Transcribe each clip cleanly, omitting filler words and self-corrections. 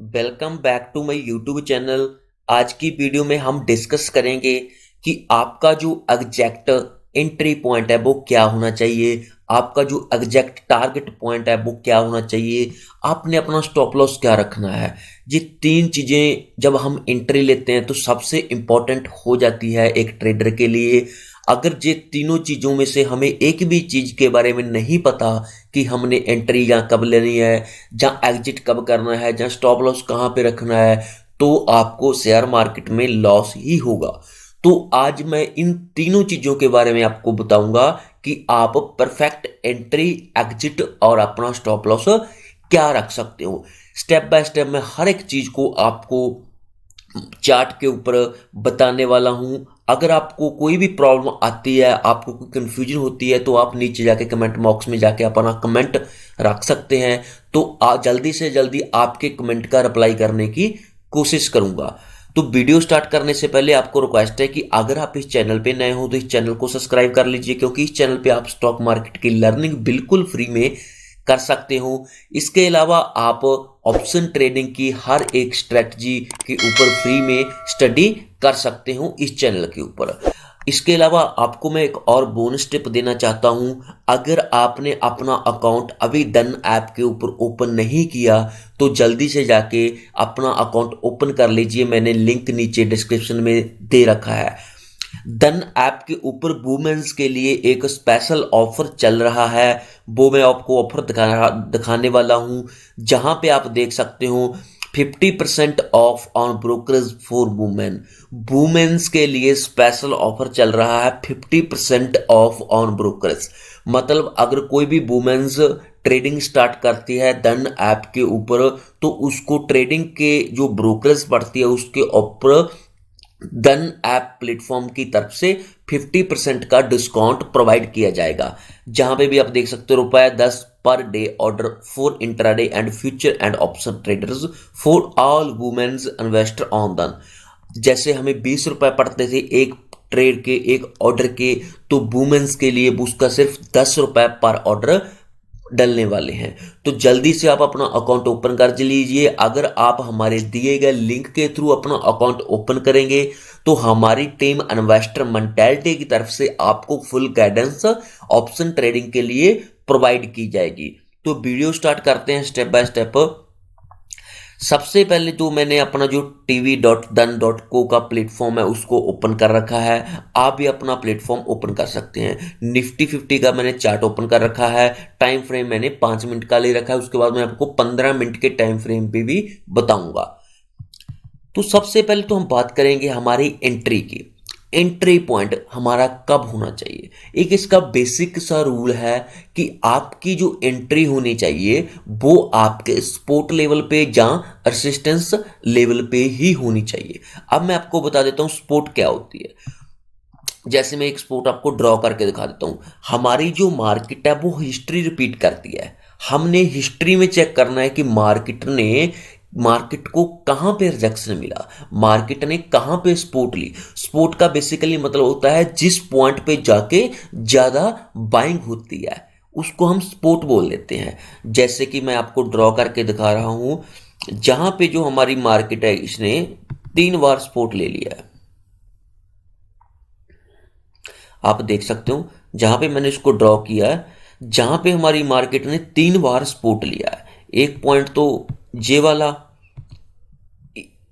Welcome back to my YouTube channel. आज की video में हम डिस्कस करेंगे कि आपका जो एग्जैक्ट एंट्री पॉइंट है वो क्या होना चाहिए, आपका जो एग्जैक्ट टारगेट पॉइंट है वो क्या होना चाहिए, आपने अपना स्टॉप लॉस क्या रखना है। ये तीन चीज़ें जब हम एंट्री लेते हैं तो सबसे इम्पॉर्टेंट हो जाती है एक ट्रेडर के लिए। अगर ये तीनों चीज़ों में से हमें एक भी चीज़ के बारे में नहीं पता कि हमने एंट्री यहाँ कब लेनी है, जहाँ एग्जिट कब करना है, जहाँ स्टॉप लॉस कहाँ पे रखना है, तो आपको शेयर मार्केट में लॉस ही होगा। तो आज मैं इन तीनों चीज़ों के बारे में आपको बताऊंगा कि आप परफेक्ट एंट्री, एग्जिट और अपना स्टॉप लॉस क्या रख सकते हो। स्टेप बाय स्टेप मैं हर एक चीज़ को आपको चार्ट के ऊपर बताने वाला हूं। अगर आपको कोई भी प्रॉब्लम आती है, आपको कोई कंफ्यूजन होती है, तो आप नीचे जाके कमेंट बॉक्स में जाके अपना कमेंट रख सकते हैं। तो जल्दी से जल्दी आपके कमेंट का रिप्लाई करने की कोशिश करूंगा। तो वीडियो स्टार्ट करने से पहले आपको रिक्वेस्ट है कि अगर आप इस चैनल पे नए हो तो इस चैनल को सब्सक्राइब कर लीजिए, क्योंकि इस चैनल पे आप स्टॉक मार्केट की लर्निंग बिल्कुल फ्री में कर सकते हो। इसके अलावा आप ऑप्शन ट्रेडिंग की हर एक स्ट्रेटजी के ऊपर फ्री में स्टडी कर सकते हो इस चैनल के ऊपर। इसके अलावा आपको मैं एक और बोनस टिप देना चाहता हूं। अगर आपने अपना अकाउंट अभी डन ऐप के ऊपर ओपन नहीं किया तो जल्दी से जाके अपना अकाउंट ओपन कर लीजिए। मैंने लिंक नीचे डिस्क्रिप्शन में दे रखा है। डन ऐप के ऊपर वुमेन्स के लिए एक स्पेशल ऑफर चल रहा है, वो मैं आपको ऑफर दिखाने वाला हूं, जहां पे आप देख सकते हो 50% off on brokerage for women. Womens के लिए स्पेशल ऑफर चल रहा है 50% ऑफ ऑन ब्रोकरेज। मतलब अगर कोई भी वुमेन्स ट्रेडिंग स्टार्ट करती है डन ऐप के ऊपर तो उसको ट्रेडिंग के जो ब्रोकरेज पड़ती है उसके ऊपर डन ऐप प्लेटफॉर्म की तरफ से 50% का डिस्काउंट प्रोवाइड किया जाएगा। जहां पे भी आप देख सकते हो ₹10 per day order for intraday and future and option traders for all womens investor on Dhan. जैसे हमें ₹20 पड़ते थे एक ट्रेड के, एक ऑर्डर के, तो वुमेन्स के लिए उसका सिर्फ ₹10 पर ऑर्डर डलने वाले हैं। तो जल्दी से आप अपना अकाउंट ओपन कर लीजिए। अगर आप हमारे दिए गए लिंक के थ्रू अपना अकाउंट ओपन करेंगे तो हमारी टीम इन्वेस्टर मेंटालिटी की तरफ से आपको फुल गाइडेंस ऑप्शन ट्रेडिंग के लिए प्रोवाइड की जाएगी। तो वीडियो स्टार्ट करते हैं स्टेप बाय स्टेप। सबसे पहले तो मैंने अपना जो tv.dan.co का प्लेटफॉर्म है उसको ओपन कर रखा है। आप भी अपना प्लेटफॉर्म ओपन कर सकते हैं। निफ्टी 50 का मैंने चार्ट ओपन कर रखा है। टाइम फ्रेम मैंने 5 मिनट का ले रखा है। उसके बाद मैं आपको 15 मिनट के टाइम फ्रेम पे भी बताऊंगा। तो सबसे पहले तो हम बात करेंगे हमारी एंट्री की। एंट्री पॉइंट हमारा कब होना चाहिए। एक इसका बेसिक सा रूल है कि आपकी जो एंट्री होनी चाहिए वो आपके सपोर्ट लेवल पे या रेजिस्टेंस लेवल पे ही होनी चाहिए। अब मैं आपको बता देता हूँ सपोर्ट क्या होती है। जैसे मैं एक सपोर्ट आपको ड्रॉ करके दिखा देता हूँ। हमारी जो मार्केट है वो हिस्ट्री रिपीट करती है। हमने हिस्ट्री में चेक करना है कि मार्केट को कहां पे रिजेक्शन मिला, मार्केट ने कहां पे सपोर्ट ली। सपोर्ट का बेसिकली मतलब होता है जिस पॉइंट पे जाके ज्यादा बाइंग होती है उसको हम सपोर्ट बोल देते हैं। जैसे कि मैं आपको ड्रॉ करके दिखा रहा हूं, जहां पे जो हमारी मार्केट है इसने 3 बार सपोर्ट ले लिया है। आप देख सकते हो जहां पे मैंने इसको ड्रॉ किया है, जहां पे हमारी मार्केट ने 3 बार सपोर्ट लिया है। एक पॉइंट तो ये वाला,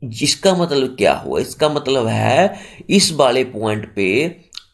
जिसका मतलब क्या हुआ, इसका मतलब है इस वाले पॉइंट पे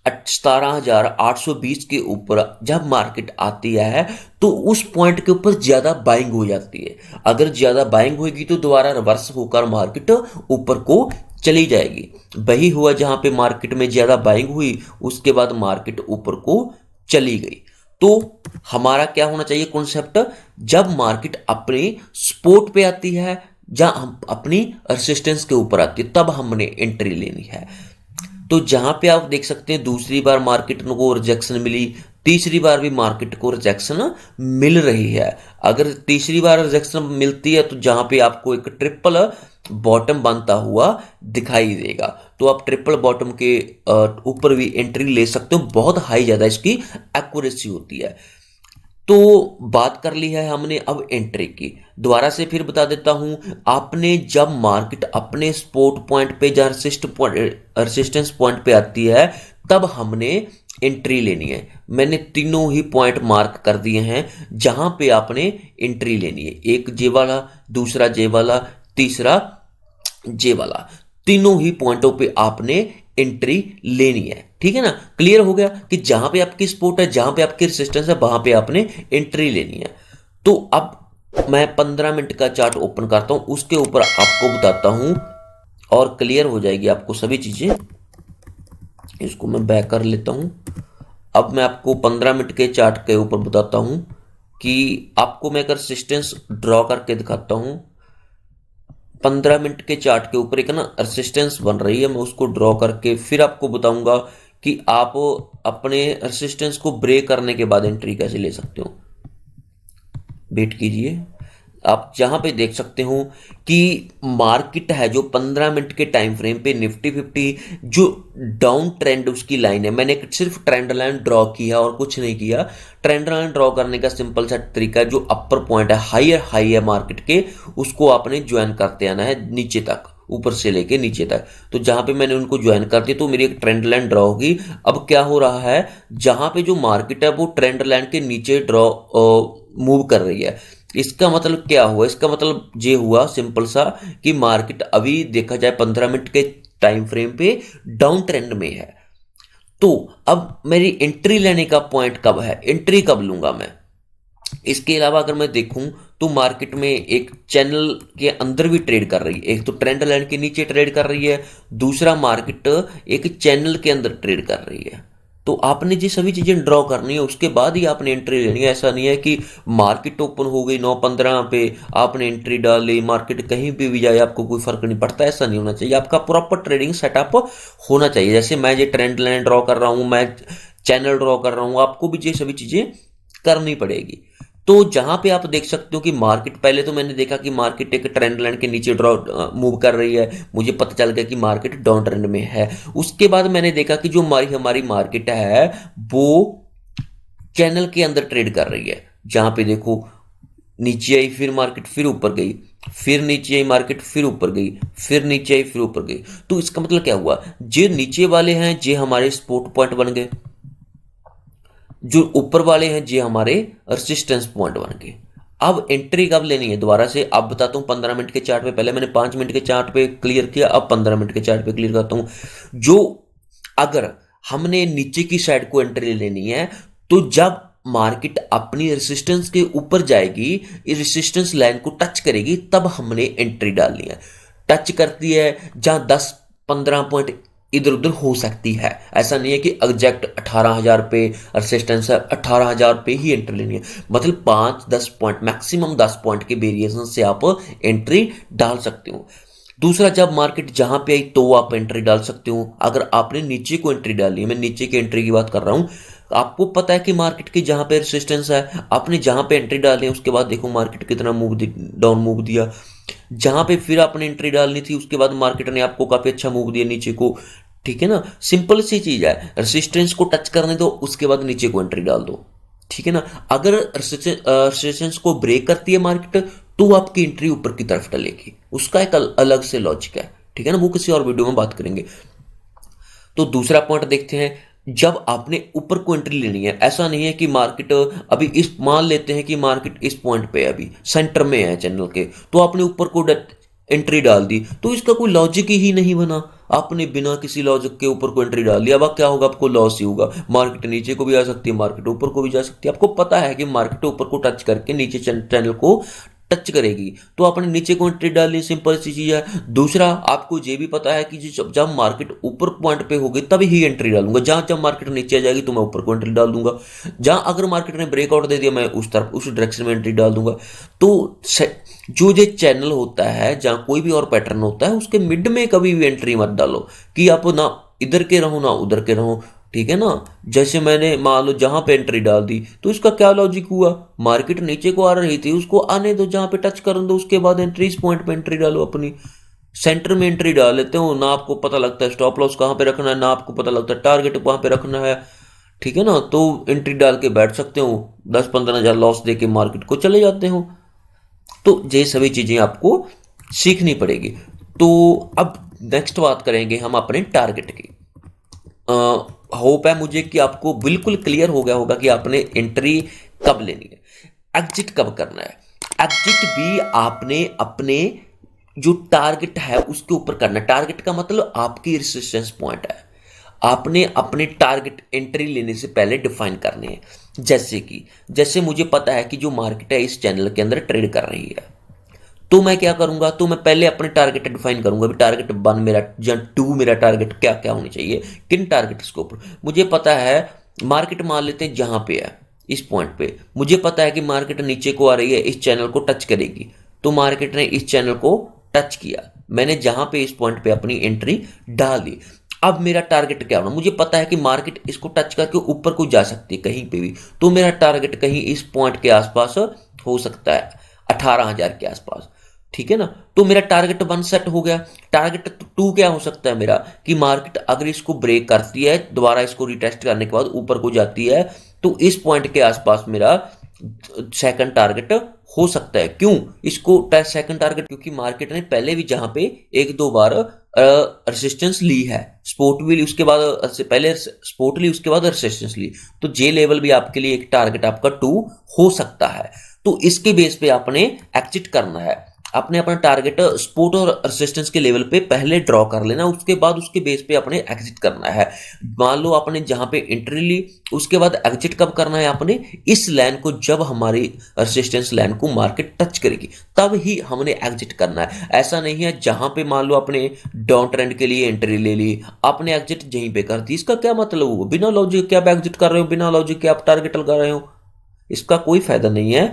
17,820 के ऊपर जब मार्केट आती है तो उस पॉइंट के ऊपर ज्यादा बाइंग हो जाती है। अगर ज्यादा बाइंग होगी तो दोबारा रिवर्स होकर मार्केट ऊपर को चली जाएगी। वही हुआ जहां पे मार्केट में ज्यादा बाइंग हुई, उसके बाद मार्केट ऊपर को चली गई। तो हमारा क्या होना चाहिए कॉन्सेप्ट, जब मार्केट अपने सपोर्ट पे आती है जहां हम अपनी रेसिस्टेंस के ऊपर आती है तब हमने एंट्री लेनी है। तो जहां पे आप देख सकते हैं दूसरी बार मार्केट को रिजेक्शन मिली, तीसरी बार भी मार्केट को रिजेक्शन मिल रही है। अगर तीसरी बार रिजेक्शन मिलती है तो जहां पे आपको एक ट्रिपल बॉटम बनता हुआ दिखाई देगा तो आप ट्रिपल बॉटम के ऊपर भी एंट्री ले सकते हो। बहुत हाई ज्यादा इसकी एक्यूरेसी होती है। तो बात कर ली है हमने अब एंट्री की। दोबारा से फिर बता देता हूं, आपने जब मार्केट अपने सपोर्ट पॉइंट पे या रेसिस्टेंस पॉइंट पे आती है तब हमने एंट्री लेनी है। मैंने तीनों ही पॉइंट मार्क कर दिए हैं जहां पे आपने एंट्री लेनी है, एक जे वाला, दूसरा जे वाला, तीसरा जे वाला। तीनों ही पॉइंटों पे आपने एंट्री लेनी है, ठीक है ना। क्लियर हो गया कि जहां पे आपकी सपोर्ट है, जहां पे आपकी रेजिस्टेंस है, वहां पे आपने एंट्री लेनी है। तो अब मैं 15 मिनट का चार्ट ओपन करता हूं, उसके ऊपर आपको बताता हूं और क्लियर हो जाएगी आपको सभी चीजें। इसको मैं बैक कर लेता हूं। अब मैं आपको 15 मिनट के चार्ट के ऊपर बताता हूं कि आपको मैं अगर रेजिस्टेंस ड्रॉ करके दिखाता हूं। 15 मिनट के चार्ट के ऊपर एक ना रेसिस्टेंस बन रही है, मैं उसको ड्रॉ करके फिर आपको बताऊंगा कि आप अपने रेसिस्टेंस को ब्रेक करने के बाद एंट्री कैसे ले सकते हो। वेट कीजिए, आप जहां पे देख सकते हो कि मार्केट है जो 15 मिनट के टाइम फ्रेम पे निफ्टी 50 जो डाउन ट्रेंड उसकी लाइन है। मैंने सिर्फ ट्रेंड लाइन ड्रॉ किया और कुछ नहीं किया। ट्रेंड लाइन ड्रॉ करने का सिंपल सा तरीका है, जो अपर पॉइंट है, हायर हाई है मार्केट के, उसको आपने ज्वाइन करते आना है नीचे तक, ऊपर से लेके नीचे तक। तो जहां पे मैंने उनको ज्वाइन कर दिया तो मेरी एक ट्रेंड लाइन ड्रॉ होगी। अब क्या हो रहा है, जहां पे जो मार्केट है वो ट्रेंड लाइन के नीचे ड्रॉ मूव कर रही है। इसका मतलब क्या हुआ, इसका मतलब ये हुआ सिंपल सा कि मार्केट अभी देखा जाए 15 मिनट के टाइम फ्रेम पे डाउन ट्रेंड में है। तो अब मेरी एंट्री लेने का पॉइंट कब है, एंट्री कब लूंगा मैं। इसके अलावा अगर मैं देखूं तो मार्केट में एक चैनल के अंदर भी ट्रेड कर रही है। एक तो ट्रेंड लाइन के नीचे ट्रेड कर रही है, दूसरा मार्केट एक चैनल के अंदर ट्रेड कर रही है। तो आपने जी सभी चीजें ड्रॉ करनी है, उसके बाद ही आपने एंट्री लेनी है। ऐसा नहीं है कि मार्केट ओपन हो गई 9:15 पे आपने एंट्री डाल ली, मार्केट कहीं भी जाए आपको कोई फर्क नहीं पड़ता। ऐसा नहीं होना चाहिए, आपका प्रॉपर ट्रेडिंग सेटअप होना चाहिए। जैसे मैं ये ट्रेंड लाइन ड्रॉ कर रहा हूं, मैं चैनल ड्रॉ कर रहा हूं, आपको भी ये सभी चीजें करनी पड़ेगी। तो जहां पे आप देख सकते हो कि मार्केट, पहले तो मैंने देखा कि मार्केट एक ट्रेंड लाइन के नीचे ड्रॉ मूव कर रही है, मुझे पता चल गया कि मार्केट डाउन ट्रेंड में है। उसके बाद मैंने देखा कि जो हमारी मार्केट है वो चैनल के अंदर ट्रेड कर रही है। जहां पे देखो नीचे आई, फिर मार्केट फिर ऊपर गई, फिर नीचे आई मार्केट, फिर ऊपर गई, फिर नीचे आई, फिर ऊपर गई। तो इसका मतलब क्या हुआ, जो नीचे वाले हैं ये हमारे सपोर्ट पॉइंट बन गए, जो ऊपर वाले हैं ये हमारे रेजिस्टेंस पॉइंट बन गए। अब एंट्री कब लेनी है, दोबारा से अब बताता हूं। 15 मिनट के चार्ट पे, पहले मैंने 5 मिनट के चार्ट पे क्लियर किया, अब 15 मिनट के चार्ट पे क्लियर करता हूं। जो अगर हमने नीचे की साइड को एंट्री लेनी है तो जब मार्केट अपनी रेसिस्टेंस के ऊपर जाएगी, इस रेसिस्टेंस लाइन को टच करेगी, तब हमने एंट्री डालनी है। टच करती है जहां 10-15 पॉइंट इधर उधर हो सकती है, ऐसा नहीं है कि एग्जैक्ट 18,000 पे रेसिस्टेंस है, 18,000 पे ही एंट्री लेनी है। मतलब 5-10 पॉइंट, मैक्सिमम 10 पॉइंट के वेरिएशन से आप एंट्री डाल सकते हो। दूसरा, जब मार्केट जहां पे आई तो आप एंट्री डाल सकते हो। अगर आपने नीचे को एंट्री डाली है, मैं नीचे की एंट्री की बात कर रहा हूं, आपको पता है कि मार्केट की जहां पे रेजिस्टेंस है, आपने जहां पे एंट्री डाली है, उसके बाद देखो मार्केट कितना डाउन मूव दिया। जहां पे फिर आपने एंट्री डालनी थी, उसके बाद मार्केट ने आपको काफी अच्छा मूव दिया नीचे को, ठीक है ना। सिंपल सी चीज है, रेजिस्टेंस को टच करने दो, उसके बाद नीचे को एंट्री डाल दो, ठीक है ना। अगर रेजिस्टेंस को ब्रेक करती है मार्केट तो आपकी एंट्री ऊपर की तरफ डलेगी, उसका एक अलग से लॉजिक है, ठीक है ना। वो किसी और वीडियो में बात करेंगे। तो दूसरा पॉइंट देखते हैं, जब आपने ऊपर को एंट्री लेनी है, ऐसा नहीं है कि मार्केट अभी इस, मान लेते हैं कि मार्केट इस पॉइंट पे अभी सेंटर में है चैनल के, तो आपने ऊपर को एंट्री डाल दी, तो इसका कोई लॉजिक ही नहीं बना। आपने बिना किसी लॉजिक के ऊपर को एंट्री डाल दिया, अब क्या होगा, आपको लॉस ही होगा। मार्केट नीचे को भी आ सकती है, मार्केट ऊपर को भी जा सकती है। आपको पता है कि मार्केट ऊपर को टच करके नीचे चैनल को टच करेगी, तो आपने नीचे को एंट्री डाली, सिंपल सी चीज है। दूसरा, आपको ये भी पता है कि जब मार्केट ऊपर पॉइंट पे होगी तभी ही एंट्री डालूंगा। जब मार्केट नीचे आ जाएगी तो मैं ऊपर को एंट्री डाल दूंगा। जहां अगर मार्केट ने ब्रेकआउट दे दिया, मैं उस तरफ, उस डायरेक्शन में एंट्री डाल दूंगा। तो जो ये चैनल होता है, जहां कोई भी और पैटर्न होता है, उसके मिड में कभी भी एंट्री मत डालो कि आप ना इधर के रहो ना उधर के रहो, ठीक है ना। जैसे मैंने मान लो जहां पे एंट्री डाल दी, तो इसका क्या लॉजिक हुआ, मार्केट नीचे को आ रही थी, उसको आने दो, जहां पे टच कर दो, उसके बाद एंट्री इस पॉइंट पे एंट्री डालो। अपनी सेंटर में एंट्री डाल लेते हो ना, आपको पता लगता है स्टॉप लॉस कहां पे रखना है, ना आपको पता लगता है टारगेट वहां पे रखना है, ठीक है ना, तो एंट्री डाल के बैठ सकते हो, 10-15 हज़ार लॉस दे के मार्केट को चले जाते हो। तो ये सभी चीज़ें आपको सीखनी पड़ेगी। तो अब नेक्स्ट बात करेंगे हम अपने टारगेट की। होप है मुझे कि आपको बिल्कुल क्लियर हो गया होगा कि आपने एंट्री कब लेनी है, एग्जिट कब करना है। एग्जिट भी आपने अपने जो टारगेट है उसके ऊपर करना है। टारगेट का मतलब आपकी रेजिस्टेंस पॉइंट है, आपने अपने टारगेट एंट्री लेने से पहले डिफाइन करने हैं। जैसे मुझे पता है कि जो मार्केट है इस चैनल के अंदर ट्रेड कर रही है, तो मैं क्या करूंगा, तो मैं पहले अपने टारगेट डिफाइन करूंगा भी टारगेट 1 मेरा या 2 मेरा टारगेट क्या क्या होनी चाहिए। किन टारगेट्स के ऊपर मुझे पता है, मार्केट मान लेते हैं जहां पे है इस पॉइंट पे, मुझे पता है कि मार्केट नीचे को आ रही है, इस चैनल को टच करेगी, तो मार्केट ने इस चैनल को टच किया, मैंने जहां पे इस पॉइंट पे अपनी एंट्री डाल दी। अब मेरा टारगेट क्या होना, मुझे पता है कि मार्केट इसको टच करके ऊपर को जा सकती है कहीं पे भी, तो मेरा टारगेट कहीं इस पॉइंट के आसपास हो सकता है, 18,000 के आसपास। ठीक है ना, तो मेरा टारगेट 1 सेट हो गया। टारगेट 2 क्या हो सकता है मेरा, कि मार्केट अगर इसको ब्रेक करती है, दोबारा इसको रिटेस्ट करने के बाद ऊपर को जाती है, तो इस पॉइंट के आसपास मेरा सेकंड टारगेट हो सकता है। क्यों इसको सेकंड टारगेट, क्योंकि मार्केट ने पहले भी जहां पे 1-2 बार रेसिस्टेंस ली है, सपोर्ट भी ली, उसके बाद पहले सपोर्ट ली, उसके बाद रेसिस्टेंस ली, तो जे लेवल भी आपके लिए एक टारगेट आपका 2 हो सकता है। तो इसके बेस पे आपने एग्जिट करना है, आपने अपना टारगेट सपोर्ट और रेजिस्टेंस के लेवल पे पहले ड्रॉ कर लेना, उसके बाद उसके बेस पे आपने एग्जिट करना है। मान लो आपने जहां पे एंट्री ली, उसके बाद एग्जिट कब करना है आपने, इस लाइन को जब हमारी रेजिस्टेंस लाइन को मार्केट टच करेगी तब ही हमने एग्जिट करना है। ऐसा नहीं है जहां पे मान लो आपने डाउन ट्रेंड के लिए एंट्री ले ली, आपने एग्जिट यहीं पे कर दी, इसका क्या मतलब हुआ, बिना लॉजिक के आप एग्जिट कर रहे हो, बिना लॉजिक के आप टारगेट लगा रहे हो, इसका कोई फायदा नहीं है।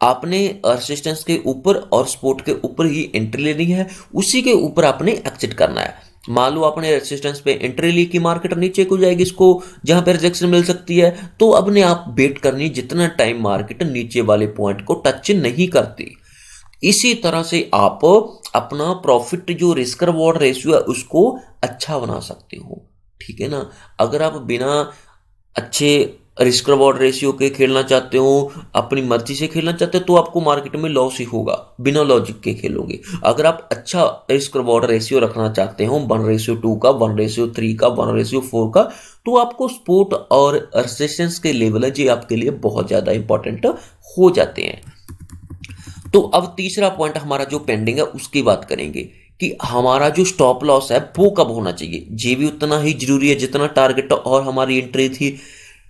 आपने रेजिस्टेंस के ऊपर और सपोर्ट के ऊपर ही एंट्री लेनी है, उसी के ऊपर आपने एग्जिट करना है। मान लो आपने रेजिस्टेंस पे एंट्री ली कि मार्केट नीचे को जाएगी, इसको जहां पे रिजेक्शन मिल सकती है, तो अपने आप वेट करनी जितना टाइम मार्केट नीचे वाले पॉइंट को टच नहीं करती। इसी तरह से आप अपना प्रॉफिट जो रिस्क रिवॉर्ड रेशियो है उसको अच्छा बना सकते हो। ठीक है ना, अगर आप बिना अच्छे रिस्क रिवॉर्ड रेशियो के खेलना चाहते हो, अपनी मर्जी से खेलना चाहते हो, तो आपको मार्केट में लॉस ही होगा, बिना लॉजिक के खेलोगे। अगर आप अच्छा रिस्क रिवॉर्ड रेशियो रखना चाहते हो, 1:2 का, 1:3 का, 1:4 का, तो आपको सपोर्ट और रेजिस्टेंस के लेवल है, ये आपके लिए बहुत ज्यादा इंपॉर्टेंट हो जाते हैं। तो अब तीसरा पॉइंट हमारा जो पेंडिंग है उसकी बात करेंगे कि हमारा जो स्टॉप लॉस है वो कब होना चाहिए। ये भी उतना ही जरूरी है जितना टारगेट और हमारी एंट्री थी।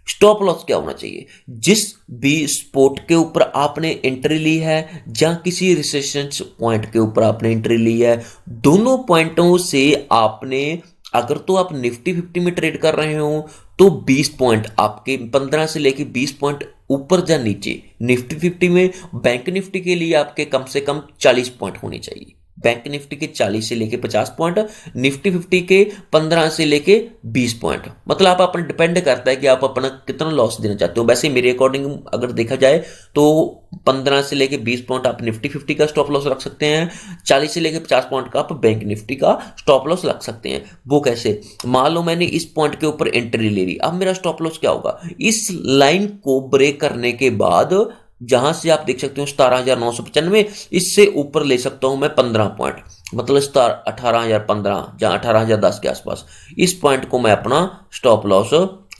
स्टॉप लॉस क्या होना चाहिए, जिस भी स्पोर्ट के ऊपर आपने एंट्री ली है या किसी रेजिस्टेंस पॉइंट के ऊपर आपने एंट्री ली है, दोनों पॉइंटों से आपने, अगर तो आप निफ्टी 50 में ट्रेड कर रहे हो तो 20 पॉइंट आपके, 15 से लेके 20 पॉइंट ऊपर या नीचे। निफ्टी 50 में बैंक निफ्टी के लिए आपके कम से कम 40 पॉइंट होने चाहिए, बैंक निफ्टी के 40 से लेके 50 पॉइंट, निफ्टी 50 के 15 से लेके 20 पॉइंट। मतलब आप अपना डिपेंड करता है कि आप अपना कितना लॉस देना चाहते हो। वैसे मेरे अकॉर्डिंग अगर देखा जाए तो 15 से लेके 20 पॉइंट आप निफ्टी 50 का स्टॉप लॉस रख सकते हैं, 40 से लेके 50 पॉइंट का आप बैंक निफ्टी का स्टॉप लॉस रख सकते हैं। वो कैसे, मान लो मैंने इस पॉइंट के ऊपर एंट्री ले ली, अब मेरा स्टॉप लॉस क्या होगा, इस लाइन को ब्रेक करने के बाद जहां से आप देख सकते हो 17,995, इससे ऊपर ले सकता हूं मैं 15 पॉइंट, मतलब 18,015 या 18,010 के आसपास, इस पॉइंट को मैं अपना स्टॉप लॉस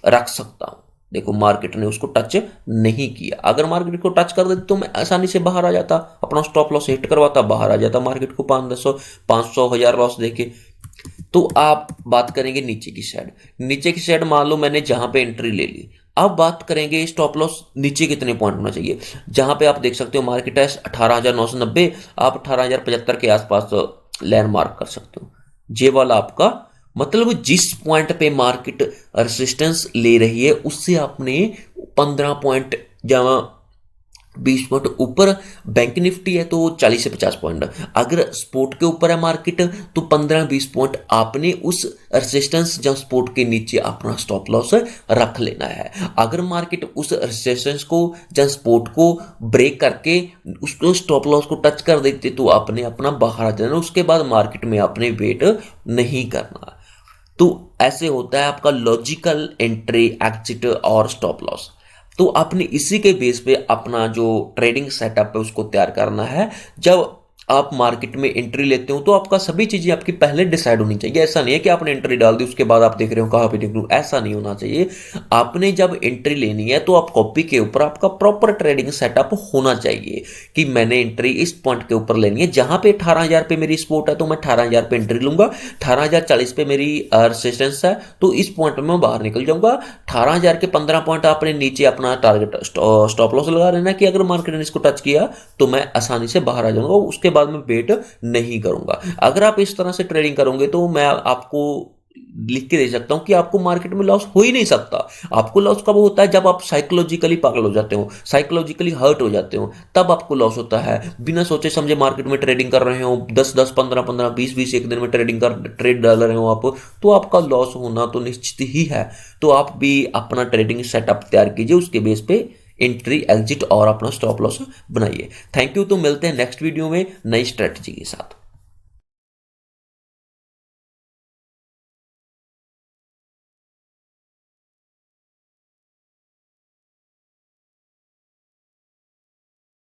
रख सकता हूं। देखो मार्केट ने उसको टच नहीं किया, अगर मार्केट को टच कर देती तो मैं आसानी से बाहर आ जाता, अपना स्टॉप लॉस हिट करवाता, बाहर आ जाता मार्केट को 500, 500, 1000 लॉस देके। तो आप बात करेंगे नीचे की साइड, नीचे की साइड मान लो मैंने जहां पे एंट्री ले ली, अब बात करेंगे स्टॉप लॉस नीचे कितने पॉइंट होना चाहिए। जहां पे आप देख सकते हो मार्केट है 18,990, आप 18,075 के आसपास लैंडमार्क कर सकते हो। ये वाला आपका मतलब जिस पॉइंट पे मार्केट रेजिस्टेंस ले रही है उससे आपने 15 पॉइंट या 20 पॉइंट ऊपर, बैंक निफ्टी है तो 40 से 50 पॉइंट, अगर स्पोर्ट के ऊपर है मार्केट तो 15-20 पॉइंट आपने उस रेजिस्टेंस या स्पोर्ट के नीचे अपना स्टॉप लॉस रख लेना है। अगर मार्केट उस रेजिस्टेंस को या स्पोर्ट को ब्रेक करके उसको स्टॉप लॉस को टच कर देते तो आपने अपना बाहर आ जाना, उसके बाद मार्केट में आपने वेट नहीं करना। तो ऐसे होता है आपका लॉजिकल एंट्री, एग्जिट और स्टॉप लॉस। तो आपने इसी के बेस पे अपना जो ट्रेडिंग सेटअप है उसको तैयार करना है। जब आप मार्केट में एंट्री लेते हो तो आपका सभी चीजें आपकी पहले डिसाइड होनी चाहिए। ऐसा नहीं है कि आपने एंट्री डाल दी उसके बाद आप देख रहे हो कहाँ पे निकलूं, ऐसा नहीं होना चाहिए। आपने जब एंट्री लेनी है तो आप कॉपी के ऊपर आपका प्रॉपर ट्रेडिंग सेटअप होना चाहिए कि मैंने एंट्री इस पॉइंट के ऊपर लेनी है। जहां पे 18,000 पे मेरी सपोर्ट है तो मैं 18,000 पे एंट्री लूंगा, 18,040 पे मेरी रेजिस्टेंस है तो इस पॉइंट में मैं बाहर निकल जाऊंगा। 18,000 के 15 पॉइंट आपने नीचे अपना टारगेट स्टॉप लॉस लगा लेना कि अगर मार्केट ने इसको टच किया तो मैं आसानी से बाहर आ जाऊंगा, उसके बाद मैं वेट नहीं करूंगा। अगर आप इस तरह से ट्रेडिंग करोगे तो मैं आपको लिख के दे सकता हूं कि आपको मार्केट में लॉस हो ही नहीं सकता। आपको लॉस कब होता है? जब आप साइकोलॉजिकली पागल हो जाते हो, साइकोलॉजिकली हर्ट हो जाते हो, तब आपको लॉस होता है। बिना सोचे समझे मार्केट में ट्रेडिंग कर रहे हो, 10-10, 15-15, 20-20 एक दिन में ट्रेड डाल रहे हो आप, तो आपका लॉस होना तो निश्चित ही है। तो आप भी अपना ट्रेडिंग सेटअप तैयार कीजिए, उसके बेस पे एंट्री, एग्जिट और अपना स्टॉप लॉस बनाइए। Thank you. तो मिलते हैं नेक्स्ट वीडियो में नई स्ट्रेटजी के साथ।